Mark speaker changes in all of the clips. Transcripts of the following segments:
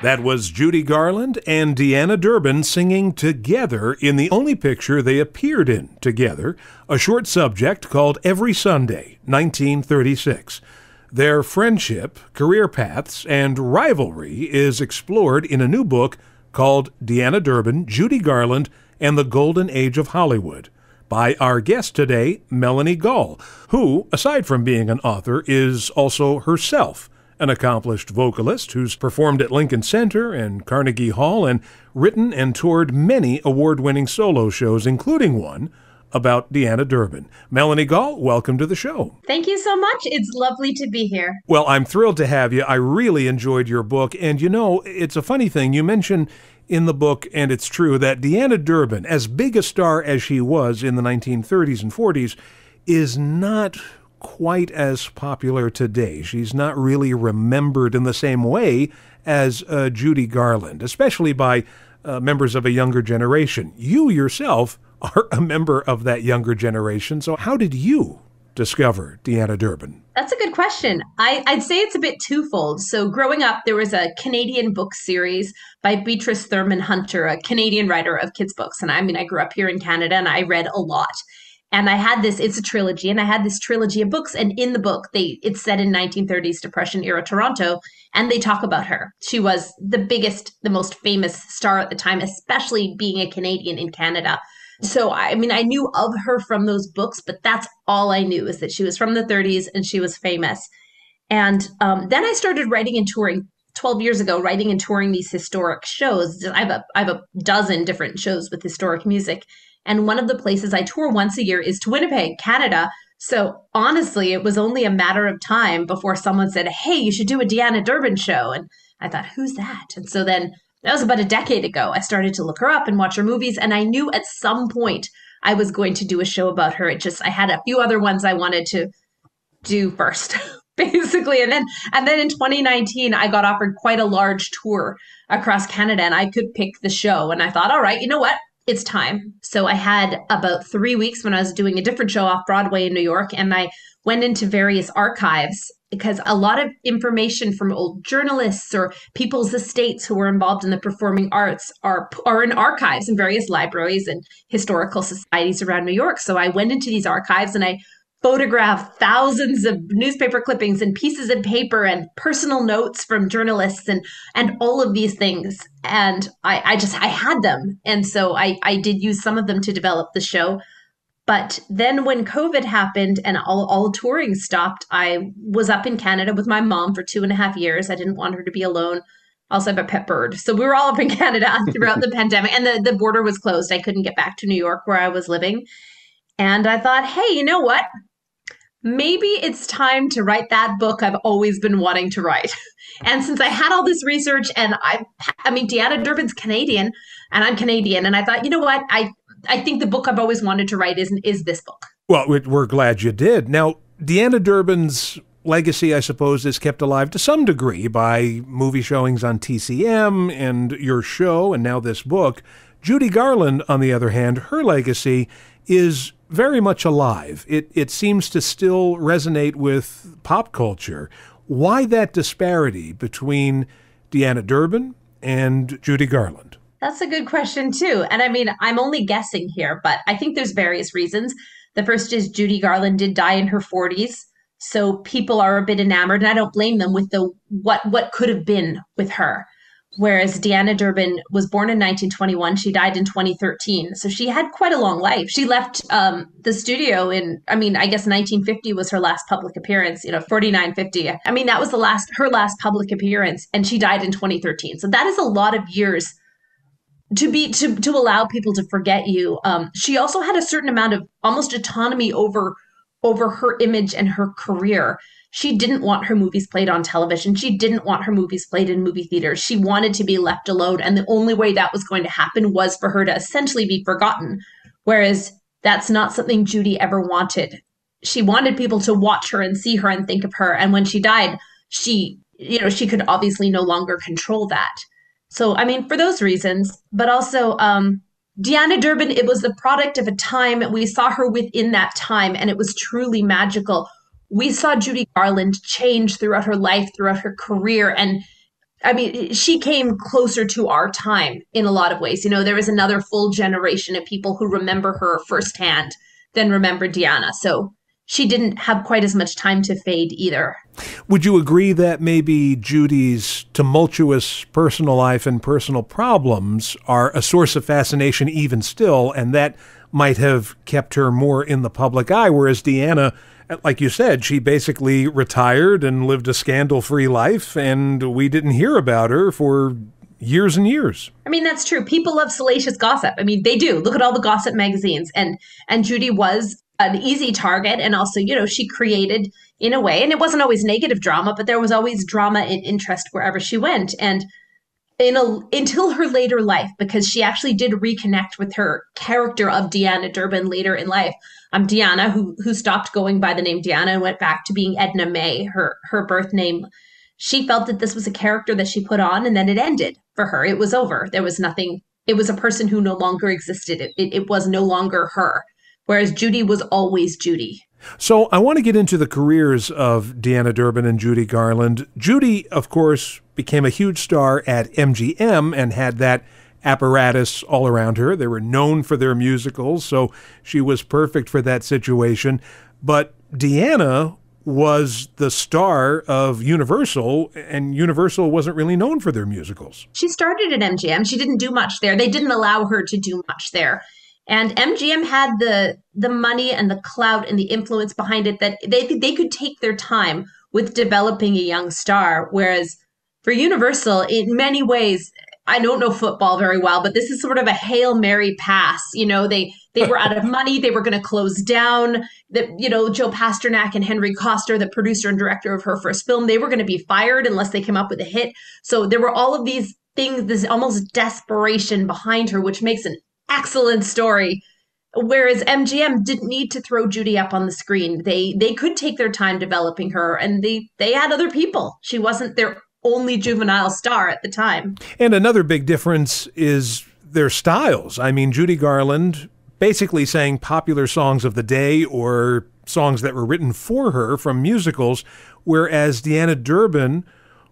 Speaker 1: That was Judy Garland and Deanna Durbin singing together in the only picture they appeared in together, a short subject called Every Sunday, 1936. Their friendship, career paths, and rivalry is explored in a new book called Deanna Durbin, Judy Garland, and the Golden Age of Hollywood, by our guest today, Melanie Gall, who, aside from being an author, is also herself an accomplished vocalist who's performed at Lincoln Center and Carnegie Hall and written and toured many award-winning solo shows, including one about Deanna Durbin. Melanie Gall, welcome to the show.
Speaker 2: Thank you so much. It's lovely to be here.
Speaker 1: Well, I'm thrilled to have you. I really enjoyed your book. And you know, it's a funny thing. You mention in the book, and it's true, that Deanna Durbin, as big a star as she was in the 1930s and 40s, is not quite as popular today. She's not really remembered in the same way as Judy Garland, especially by members of a younger generation. You yourself are a member of that younger generation. So how did you discover Deanna Durbin?
Speaker 2: That's a good question. I'd say it's a bit twofold. So growing up, there was a Canadian book series by Beatrice Thurman Hunter, a Canadian writer of kids' books. And I grew up here in Canada and I read a lot. And I had it's a trilogy, and I had this trilogy of books. And in the book, it's set in 1930s Depression era Toronto, and they talk about her. She was the biggest, the most famous star at the time, especially being a Canadian in Canada. So, I knew of her from those books, but that's all I knew, is that she was from the 30s and she was famous. And then I started writing and touring 12 years ago, writing and touring these historic shows. I have a dozen different shows with historic music. And one of the places I tour once a year is to Winnipeg, Canada. So honestly, it was only a matter of time before someone said, hey, you should do a Deanna Durbin show. And I thought, who's that? And so then that was about a decade ago. I started to look her up and watch her movies. And I knew at some point I was going to do a show about her. I had a few other ones I wanted to do first, basically. And then in 2019, I got offered quite a large tour across Canada and I could pick the show. And I thought, all right, you know what? It's time. So I had about 3 weeks when I was doing a different show off Broadway in New York, and I went into various archives because a lot of information from old journalists or people's estates who were involved in the performing arts are in archives in various libraries and historical societies around New York. So I went into these archives and I photographed thousands of newspaper clippings and pieces of paper and personal notes from journalists and all of these things. And I had them. And so I did use some of them to develop the show. But then when COVID happened and all touring stopped, I was up in Canada with my mom for 2.5 years. I didn't want her to be alone. Also, I have a pet bird. So we were all up in Canada throughout the pandemic, and the border was closed. I couldn't get back to New York where I was living. And I thought, hey, you know what? Maybe it's time to write that book I've always been wanting to write. And since I had all this research and Deanna Durbin's Canadian and I'm Canadian. And I thought, you know what? I think the book I've always wanted to write is this book.
Speaker 1: Well, we're glad you did. Now, Deanna Durbin's legacy, I suppose, is kept alive to some degree by movie showings on TCM and your show and now this book. Judy Garland, on the other hand, her legacy is very much alive. It seems to still resonate with pop culture. Why that disparity between Deanna Durbin and Judy Garland?
Speaker 2: That's a good question, too. And I'm only guessing here, but I think there's various reasons. The first is Judy Garland did die in her 40s. So people are a bit enamored, and I don't blame them with the what could have been with her. Whereas Deanna Durbin was born in 1921. She died in 2013. So she had quite a long life. She left the studio in, I guess 1950 was her last public appearance, 4950. That was her last public appearance, and she died in 2013. So that is a lot of years to allow people to forget you. She also had a certain amount of almost autonomy over her image and her career. She didn't want her movies played on television. She didn't want her movies played in movie theaters. She wanted to be left alone. And the only way that was going to happen was for her to essentially be forgotten. Whereas that's not something Judy ever wanted. She wanted people to watch her and see her and think of her. And when she died, she could obviously no longer control that. So, for those reasons, but also Deanna Durbin, it was the product of a time. We saw her within that time, and it was truly magical. We saw Judy Garland change throughout her life, throughout her career, and I mean, she came closer to our time in a lot of ways. There is another full generation of people who remember her firsthand than remember Deanna. So she didn't have quite as much time to fade either.
Speaker 1: Would you agree that maybe Judy's tumultuous personal life and personal problems are a source of fascination even still, and that might have kept her more in the public eye, whereas Deanna, like you said, she basically retired and lived a scandal-free life, and we didn't hear about her for years and years.
Speaker 2: I mean, that's true. People love salacious gossip. I mean, they do. Look at all the gossip magazines. And Judy was an easy target. And also, she created, in a way, and it wasn't always negative drama, but there was always drama and interest wherever she went. And until her later life, because she actually did reconnect with her character of Deanna Durbin later in life. Deanna, who stopped going by the name Deanna and went back to being Edna May, her birth name. She felt that this was a character that she put on, and then it ended for her. It was over. There was nothing. It was a person who no longer existed. It was no longer her, whereas Judy was always Judy.
Speaker 1: So I want to get into the careers of Deanna Durbin and Judy Garland. Judy, of course, became a huge star at MGM and had that apparatus all around her. They were known for their musicals, so she was perfect for that situation. But Deanna was the star of Universal, and Universal wasn't really known for their musicals.
Speaker 2: She started at MGM. She didn't do much there. They didn't allow her to do much there. And MGM had the money and the clout and the influence behind it that they could take their time with developing a young star. Whereas for Universal, in many ways, I don't know football very well, but this is sort of a Hail Mary pass. They were out of money. They were going to close down. Joe Pasternak and Henry Koster, the producer and director of her first film, they were going to be fired unless they came up with a hit. So there were all of these things, this almost desperation behind her, which makes an excellent story. Whereas MGM didn't need to throw Judy up on the screen. They could take their time developing her, and they had other people. She wasn't their only juvenile star at the time.
Speaker 1: And another big difference is their styles. I mean, Judy Garland basically sang popular songs of the day or songs that were written for her from musicals, whereas Deanna Durbin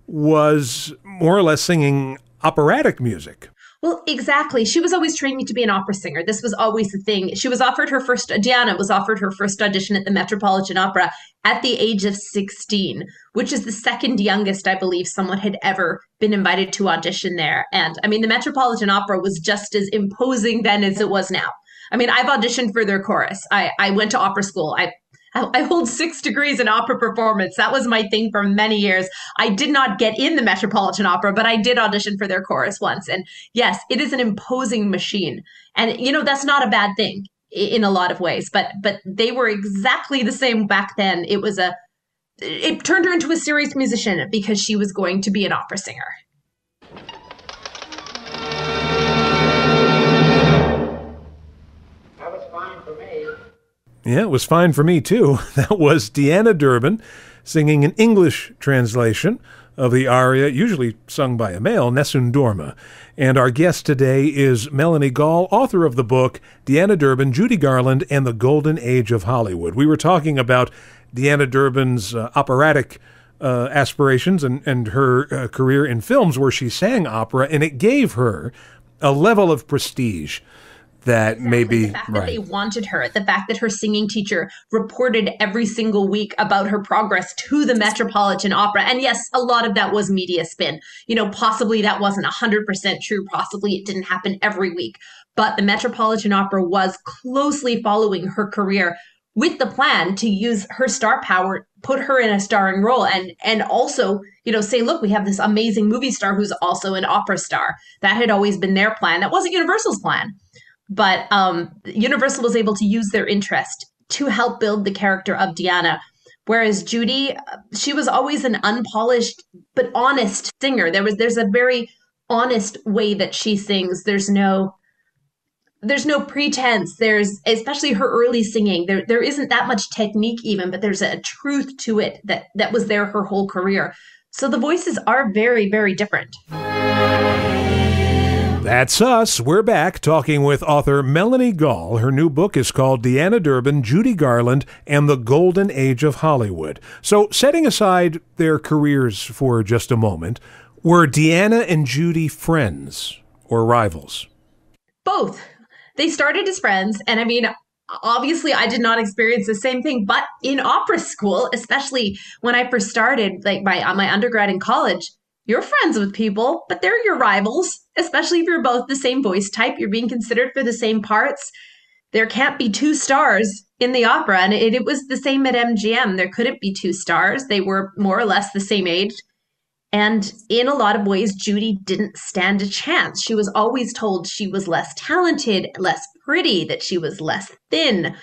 Speaker 1: was more or less singing operatic music.
Speaker 2: Well, exactly. She was always training to be an opera singer. This was always the thing. Deanna was offered her first audition at the Metropolitan Opera at the age of 16, which is the second youngest, I believe, someone had ever been invited to audition there. And I mean, the Metropolitan Opera was just as imposing then as it was now. I mean, I've auditioned for their chorus. I went to opera school. I hold 6 degrees in opera performance. That was my thing for many years. I did not get in the Metropolitan Opera, but I did audition for their chorus once. And yes, it is an imposing machine. And, that's not a bad thing in a lot of ways. But they were exactly the same back then. It turned her into a serious musician because she was going to be an opera singer.
Speaker 1: Yeah, it was fine for me, too. That was Deanna Durbin singing an English translation of the aria, usually sung by a male, Nessun Dorma. And our guest today is Melanie Gall, author of the book Deanna Durbin, Judy Garland, and the Golden Age of Hollywood. We were talking about Deanna Durbin's operatic aspirations and her career in films where she sang opera, and it gave her a level of prestige that
Speaker 2: exactly.
Speaker 1: maybe
Speaker 2: the fact that they wanted her, the fact that her singing teacher reported every single week about her progress to the Metropolitan Opera. And yes, a lot of that was media spin. Possibly that wasn't 100% true. Possibly it didn't happen every week. But the Metropolitan Opera was closely following her career with the plan to use her star power, put her in a starring role, and also, say, look, we have this amazing movie star who's also an opera star. That had always been their plan. That wasn't Universal's plan. But Universal was able to use their interest to help build the character of Deanna. Whereas Judy, she was always an unpolished but honest singer. There's a very honest way that she sings. There's no pretense. There's, especially her early singing, there isn't that much technique even, but there's a truth to it that was there her whole career. So the voices are very, very different.
Speaker 1: That's us. We're back talking with author Melanie Gall. Her new book is called Deanna Durbin, Judy Garland, and the Golden Age of Hollywood. So setting aside their careers for just a moment, Were Deanna and Judy friends or rivals?
Speaker 2: Both. They started as friends. And I mean, obviously, I did not experience the same thing, but in opera school, especially when I first started, like my undergrad in college, you're friends with people, but they're your rivals, especially if you're both the same voice type. You're being considered for the same parts. There can't be two stars in the opera. And it was the same at MGM. There couldn't be two stars. They were more or less the same age. And in a lot of ways, Judy didn't stand a chance. She was always told she was less talented, less pretty, that she was less thin.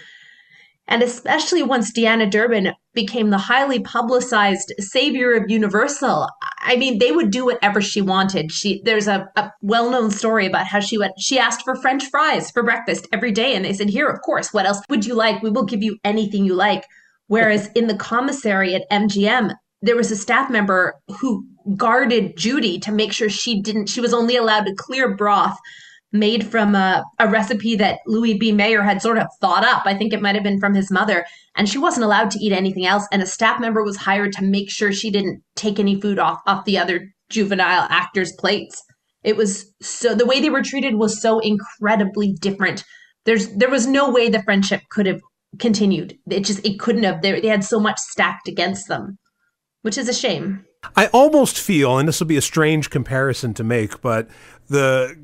Speaker 2: And especially once Deanna Durbin became the highly publicized savior of Universal, I mean, they would do whatever she wanted. There's a well-known story about how she asked for French fries for breakfast every day. And they said, here, of course, what else would you like? We will give you anything you like. Whereas in the commissary at MGM, there was a staff member who guarded Judy to make sure she was only allowed to clear broth made from a recipe that Louis B. Mayer had sort of thought up. I think it might have been from his mother. And she wasn't allowed to eat anything else. And a staff member was hired to make sure she didn't take any food off the other juvenile actors' plates. It was so, the way they were treated was so incredibly different. There was no way the friendship could have continued. It couldn't have. They had so much stacked against them, which is a shame.
Speaker 1: I almost feel, and this will be a strange comparison to make, but the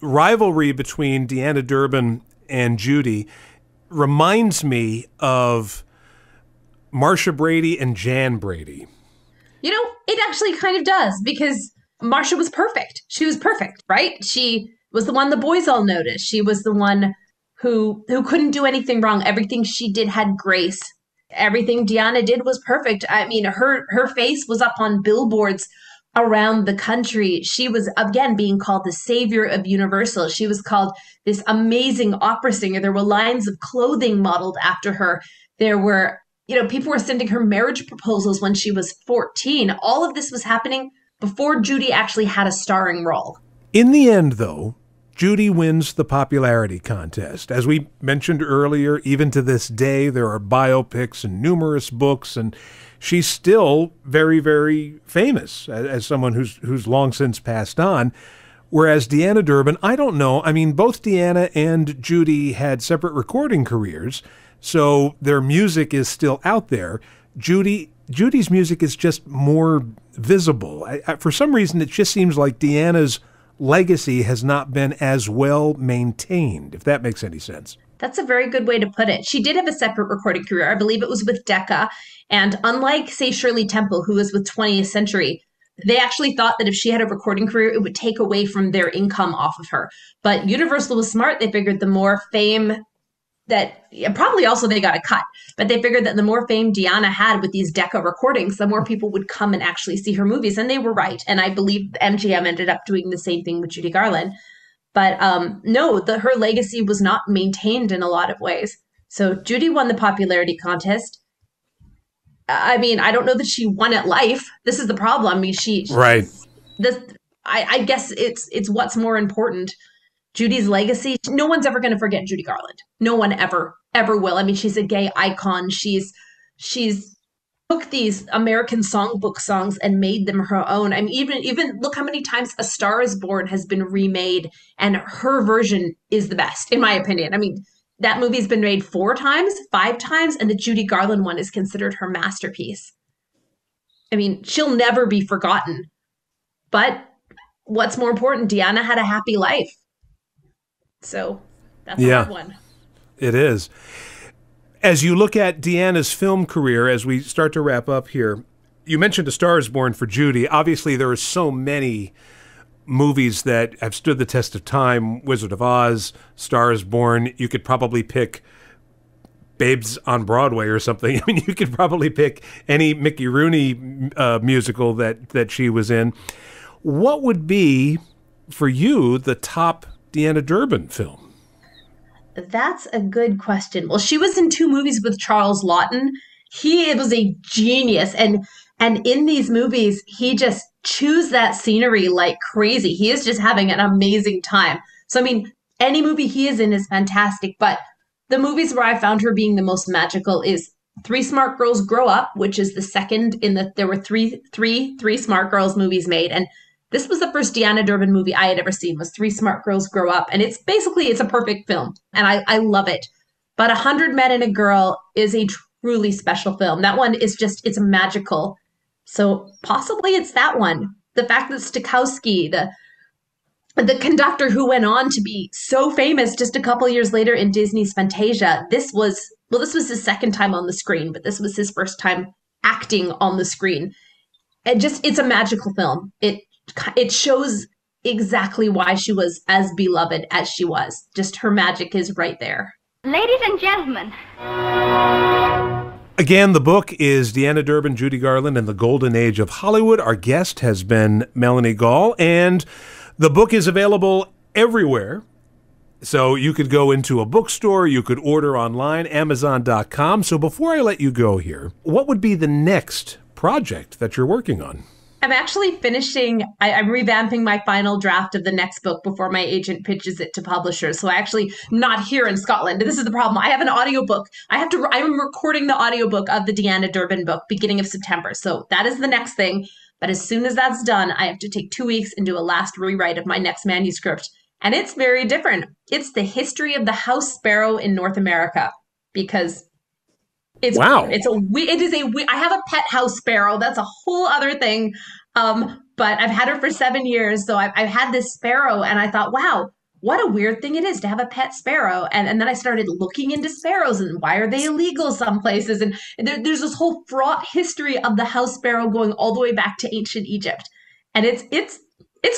Speaker 1: rivalry between Deanna Durbin and Judy reminds me of Marsha Brady and Jan Brady.
Speaker 2: You know, it actually kind of does, because Marsha was perfect. She was perfect, right? She was the one the boys all noticed. She was the one who couldn't do anything wrong. Everything she did had grace. Everything Deanna did was perfect. I mean, her face was up on billboards around the country. She was, again, being called the savior of Universal. She was called this amazing opera singer. There were lines of clothing modeled after her. There were, people were sending her marriage proposals when she was 14. All of this was happening before Judy actually had a starring role.
Speaker 1: In the end, though, Judy wins the popularity contest. As we mentioned earlier, even to this day, there are biopics and numerous books, and she's still very, very famous as someone who's long since passed on. Whereas Deanna Durbin, I don't know. I mean, both Deanna and Judy had separate recording careers, so their music is still out there. Judy's music is just more visible. For some reason, it just seems like Deanna's legacy has not been as well maintained, if that makes any sense.
Speaker 2: That's a very good way to put it. She did have a separate recording career. I believe it was with Decca. And unlike, say, Shirley Temple, who was with 20th Century, they actually thought that if she had a recording career, it would take away from their income off of her. But Universal was smart. They figured the more fame probably also they got a cut, but they figured that the more fame Deanna had with these Decca recordings, the more people would come and actually see her movies. And they were right. And I believe MGM ended up doing the same thing with Judy Garland. But her legacy was not maintained in a lot of ways. So Judy won the popularity contest. I mean, I don't know that she won at life. This is the problem. I mean,
Speaker 1: right.
Speaker 2: I guess it's what's more important. Judy's legacy, no one's ever going to forget Judy Garland. No one ever will. I mean, she's a gay icon. She's took these American songbook songs and made them her own. I mean, even look how many times A Star Is Born has been remade, and her version is the best, in my opinion. I mean, that movie's been made 4 times, 5 times, and the Judy Garland one is considered her masterpiece. I mean, she'll never be forgotten. But what's more important, Deanna had a happy life. So that's a hard one.
Speaker 1: It is. As you look at Deanna's film career, as we start to wrap up here, you mentioned A Star Is Born for Judy. Obviously, there are so many movies that have stood the test of time. Wizard of Oz, Star Is Born. You could probably pick Babes on Broadway or something. I mean, you could probably pick any Mickey Rooney musical that she was in. What would be, for you, the top Deanna Durbin film?
Speaker 2: That's a good question. Well, she was in 2 movies with Charles Laughton. He was a genius. And in these movies, he just chews that scenery like crazy. He is just having an amazing time. So, I mean, any movie he is in is fantastic. But the movies where I found her being the most magical is Three Smart Girls Grow Up, which is the second there were three Smart Girls movies made. And this was the first Deanna Durbin movie I had ever seen, was Three Smart Girls Grow Up. And it's a perfect film. And I love it. But 100 Men and a Girl is a truly special film. That one is it's magical. So possibly it's that one. The fact that Stokowski, the conductor who went on to be so famous just a couple years later in Disney's Fantasia, this was his second time on the screen, but this was his first time acting on the screen. And it's a magical film. It shows exactly why she was as beloved as she was. Just her magic is right there.
Speaker 3: Ladies and gentlemen.
Speaker 1: Again, the book is Deanna Durbin, Judy Garland, and the Golden Age of Hollywood. Our guest has been Melanie Gall, and the book is available everywhere. So you could go into a bookstore, you could order online, Amazon.com. So before I let you go here, what would be the next project that you're working on?
Speaker 2: I'm actually finishing, I'm revamping my final draft of the next book before my agent pitches it to publishers. So not here in Scotland. This is the problem. I have an audiobook. I'm recording the audiobook of the Deanna Durbin book beginning of September. So that is the next thing. But as soon as that's done, I have to take 2 weeks and do a last rewrite of my next manuscript. And it's very different. It's the history of the house sparrow in North America, because
Speaker 1: wow.
Speaker 2: I have a pet house sparrow. That's a whole other thing. But I've had her for 7 years. So I've had this sparrow, and I thought, wow, what a weird thing it is to have a pet sparrow. And then I started looking into sparrows and why are they illegal some places? And there's this whole fraught history of the house sparrow going all the way back to ancient Egypt. And it's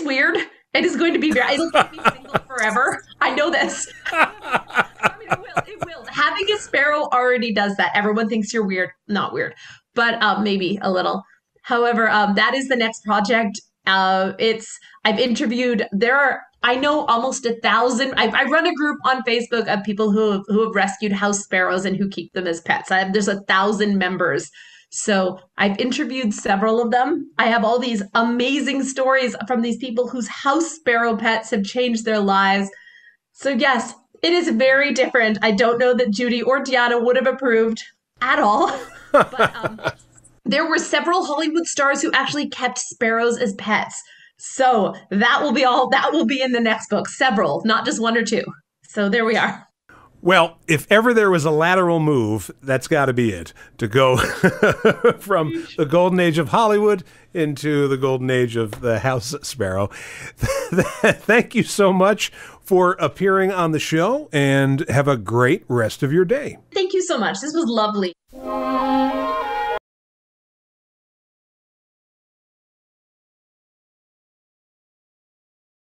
Speaker 2: weird. It is going to be it'll keep me single forever. I know this. I mean, it will. Having a sparrow already does that. Everyone thinks you're weird. Not weird, but maybe a little. However, that is the next project. I've interviewed, I know almost 1,000. I run a group on Facebook of people who have rescued house sparrows and who keep them as pets. There's 1,000 members. So I've interviewed several of them. I have all these amazing stories from these people whose house sparrow pets have changed their lives. So yes, it is very different. I don't know that Judy or Deanna would have approved at all. But there were several Hollywood stars who actually kept sparrows as pets. So that will be in the next book. Several, not just one or two. So there we are.
Speaker 1: Well, if ever there was a lateral move, that's got to be it, to go from the golden age of Hollywood into the golden age of the house sparrow. Thank you so much for appearing on the show, and have a great rest of your day.
Speaker 2: Thank you so much. This was lovely.